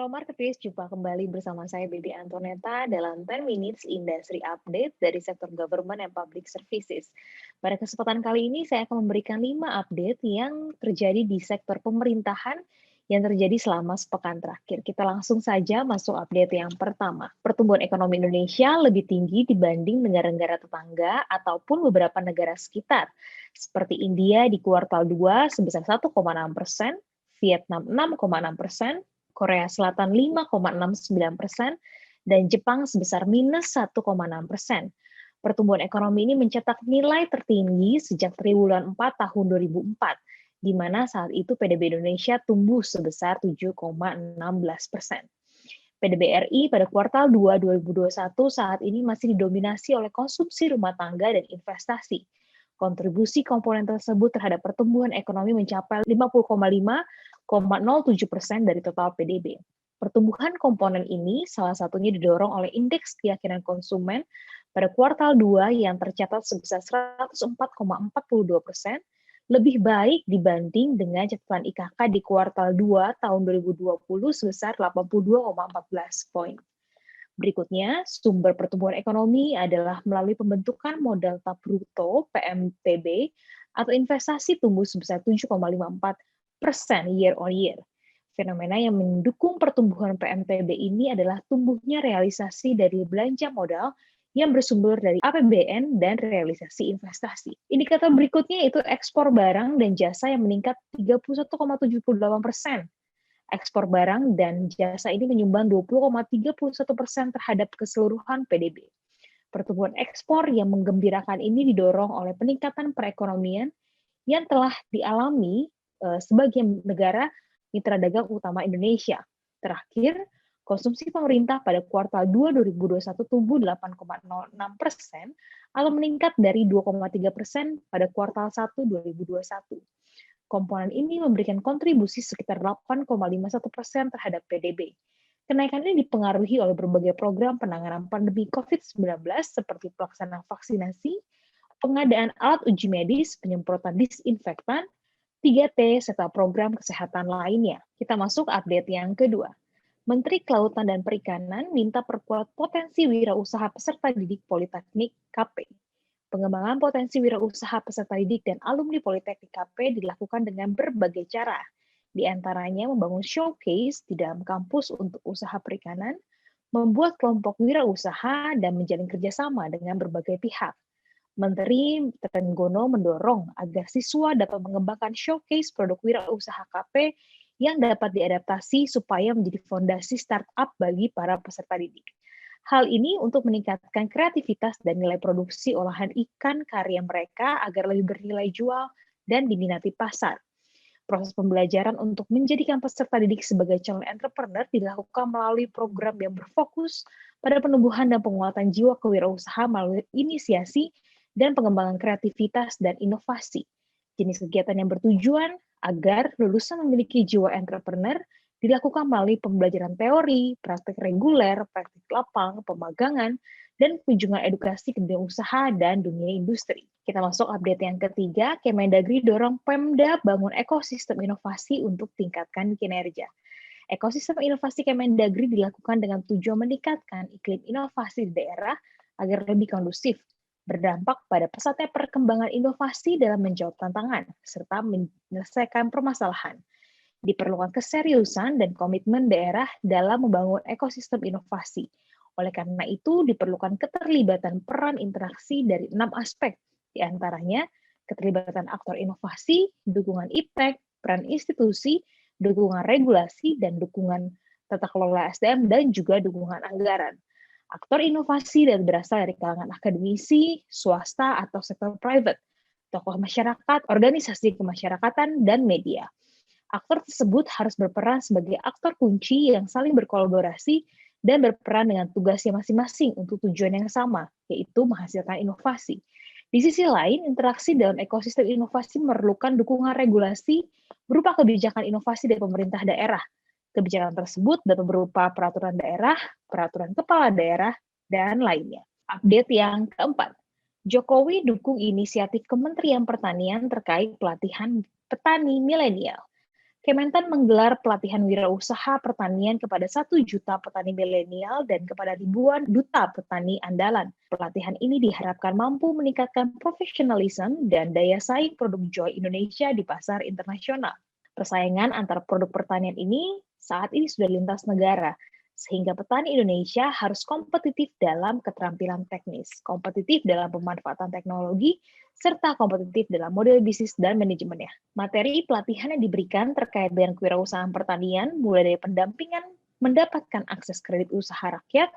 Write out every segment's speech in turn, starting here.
Halo marketers, jumpa kembali bersama saya Baby Antoneta dalam 10 Minutes Industry Update dari sektor Government and Public Services. Pada kesempatan kali ini saya akan memberikan 5 update yang terjadi di sektor pemerintahan yang terjadi selama sepekan terakhir. Kita langsung saja masuk update yang pertama. Pertumbuhan ekonomi Indonesia lebih tinggi dibanding negara-negara tetangga ataupun beberapa negara sekitar, seperti India di kuartal 2 sebesar 1,6%, Vietnam 6,6%, Korea Selatan 5,69%, dan Jepang sebesar minus 1,6%. Pertumbuhan ekonomi ini mencetak nilai tertinggi sejak triwulan 4 tahun 2004, di mana saat itu PDB Indonesia tumbuh sebesar 7,16%. PDB RI pada kuartal 2 2021 saat ini masih didominasi oleh konsumsi rumah tangga dan investasi. Kontribusi komponen tersebut terhadap pertumbuhan ekonomi mencapai 50,07% dari total PDB. Pertumbuhan komponen ini salah satunya didorong oleh indeks keyakinan konsumen pada kuartal 2 yang tercatat sebesar 104,42%, lebih baik dibanding dengan catatan IKK di kuartal 2 tahun 2020 sebesar 82,14 poin. Berikutnya, sumber pertumbuhan ekonomi adalah melalui pembentukan modal tetap bruto (PMTB) atau investasi tumbuh sebesar 7,54% year on year. Fenomena yang mendukung pertumbuhan PMTB ini adalah tumbuhnya realisasi dari belanja modal yang bersumber dari APBN dan realisasi investasi. Indikator berikutnya yaitu ekspor barang dan jasa yang meningkat 31,78%. Ekspor barang dan jasa ini menyumbang 20,31% terhadap keseluruhan PDB. Pertumbuhan ekspor yang menggembirakan ini didorong oleh peningkatan perekonomian yang telah dialami sebagai negara mitra dagang utama Indonesia. Terakhir, konsumsi pemerintah pada kuartal 2 2021 tumbuh 8,06% atau meningkat dari 2,3% pada kuartal 1 2021. Komponen ini memberikan kontribusi sekitar 8,51% terhadap PDB. Kenaikan ini dipengaruhi oleh berbagai program penanganan pandemi COVID-19 seperti pelaksanaan vaksinasi, pengadaan alat uji medis, penyemprotan disinfektan, 3T, serta program kesehatan lainnya. Kita masuk update yang kedua. Menteri Kelautan dan Perikanan minta perkuat potensi wirausaha peserta didik Politeknik KP. Pengembangan potensi wirausaha peserta didik dan alumni Politeknik KP dilakukan dengan berbagai cara, di antaranya membangun showcase di dalam kampus untuk usaha perikanan, membuat kelompok wirausaha, dan menjalin kerjasama dengan berbagai pihak. Menteri Trenggono mendorong agar siswa dapat mengembangkan showcase produk wirausaha KP yang dapat diadaptasi supaya menjadi fondasi startup bagi para peserta didik. Hal ini untuk meningkatkan kreativitas dan nilai produksi olahan ikan karya mereka agar lebih bernilai jual dan diminati pasar. Proses pembelajaran untuk menjadikan peserta didik sebagai calon entrepreneur dilakukan melalui program yang berfokus pada penumbuhan dan penguatan jiwa kewirausahaan melalui inisiasi dan pengembangan kreativitas dan inovasi. Jenis kegiatan yang bertujuan agar lulusan memiliki jiwa entrepreneur dilakukan melalui pembelajaran teori, praktik reguler, praktik lapang, pemagangan, dan kunjungan edukasi ke dunia usaha dan dunia industri. Kita masuk update yang ketiga, Kemendagri dorong Pemda bangun ekosistem inovasi untuk tingkatkan kinerja. Ekosistem inovasi Kemendagri dilakukan dengan tujuan meningkatkan iklim inovasi di daerah agar lebih kondusif, berdampak pada pesatnya perkembangan inovasi dalam menjawab tantangan, serta menyelesaikan permasalahan. Diperlukan keseriusan dan komitmen daerah dalam membangun ekosistem inovasi. Oleh karena itu, diperlukan keterlibatan peran interaksi dari 6 aspek, di antaranya keterlibatan aktor inovasi, dukungan iptek, peran institusi, dukungan regulasi, dan dukungan tata kelola SDM, dan juga dukungan anggaran. Aktor inovasi berasal dari kalangan akademisi, swasta, atau sektor private, tokoh masyarakat, organisasi kemasyarakatan, dan media. Aktor tersebut harus berperan sebagai aktor kunci yang saling berkolaborasi dan berperan dengan tugasnya masing-masing untuk tujuan yang sama, yaitu menghasilkan inovasi. Di sisi lain, interaksi dalam ekosistem inovasi memerlukan dukungan regulasi berupa kebijakan inovasi dari pemerintah daerah. Kebijakan tersebut dapat berupa peraturan daerah, peraturan kepala daerah, dan lainnya. Update yang keempat, Jokowi dukung inisiatif Kementerian Pertanian terkait pelatihan petani milenial. Kementan menggelar pelatihan wirausaha pertanian kepada 1 juta petani milenial dan kepada ribuan duta petani andalan. Pelatihan ini diharapkan mampu meningkatkan profesionalisme dan daya saing produk Joy Indonesia di pasar internasional. Persaingan antar produk pertanian ini saat ini sudah lintas negara, sehingga petani Indonesia harus kompetitif dalam keterampilan teknis, kompetitif dalam pemanfaatan teknologi, serta kompetitif dalam model bisnis dan manajemennya. Materi pelatihan yang diberikan terkait dengan kewirausahaan pertanian, mulai dari pendampingan mendapatkan akses kredit usaha rakyat,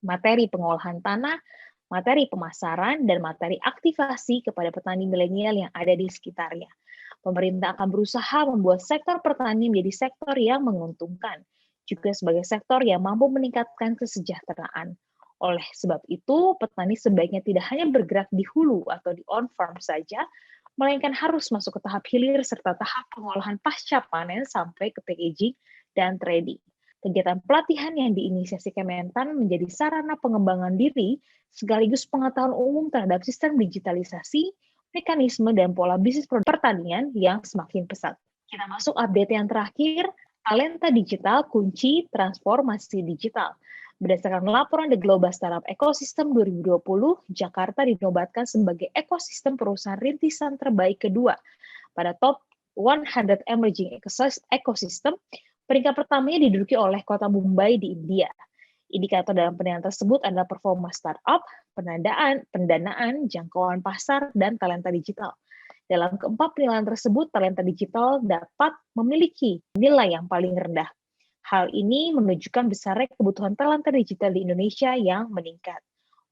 materi pengolahan tanah, materi pemasaran, dan materi aktivasi kepada petani milenial yang ada di sekitarnya. Pemerintah akan berusaha membuat sektor pertanian menjadi sektor yang menguntungkan, juga sebagai sektor yang mampu meningkatkan kesejahteraan. Oleh sebab itu, petani sebaiknya tidak hanya bergerak di hulu atau di on-farm saja, melainkan harus masuk ke tahap hilir serta tahap pengolahan pasca panen sampai ke packaging dan trading. Kegiatan pelatihan yang diinisiasi Kementan menjadi sarana pengembangan diri sekaligus pengetahuan umum terhadap sistem digitalisasi, mekanisme, dan pola bisnis pertanian yang semakin pesat. Kita masuk update yang terakhir, talenta digital kunci transformasi digital. Berdasarkan laporan The Global Startup Ecosystem 2020, Jakarta dinobatkan sebagai ekosistem perusahaan rintisan terbaik kedua. Pada top 100 emerging ecosystem, peringkat pertamanya diduduki oleh kota Mumbai di India. Indikator dalam penilaian tersebut adalah performa startup, pendanaan, jangkauan pasar, dan talenta digital. Dalam keempat penilaian tersebut, talenta digital dapat memiliki nilai yang paling rendah. Hal ini menunjukkan besarnya kebutuhan talenta digital di Indonesia yang meningkat.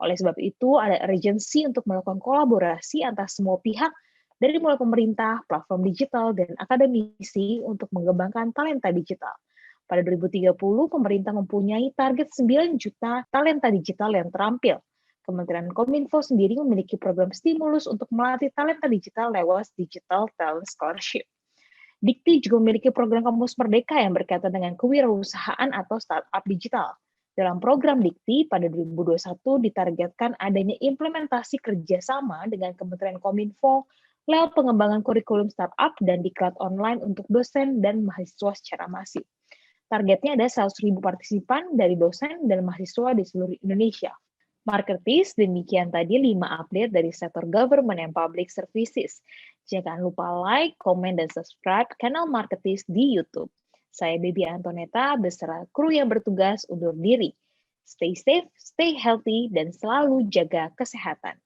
Oleh sebab itu, ada urgensi untuk melakukan kolaborasi antar semua pihak, dari mulai pemerintah, platform digital, dan akademisi untuk mengembangkan talenta digital. Pada 2030, pemerintah mempunyai target 9 juta talenta digital yang terampil. Kementerian Kominfo sendiri memiliki program stimulus untuk melatih talenta digital lewat Digital Talent Scholarship. Dikti juga memiliki program Kampus Merdeka yang berkaitan dengan kewirausahaan atau startup digital. Dalam program Dikti, pada 2021 ditargetkan adanya implementasi kerjasama dengan Kementerian Kominfo lewat pengembangan kurikulum startup dan diklat online untuk dosen dan mahasiswa secara masif. Targetnya ada 100.000 partisipan dari dosen dan mahasiswa di seluruh Indonesia. Marketis, demikian tadi 5 update dari sektor government and public services. Jangan lupa like, komen, dan subscribe kanal Marketis di YouTube. Saya Baby Antoneta beserta kru yang bertugas undur diri. Stay safe, stay healthy, dan selalu jaga kesehatan.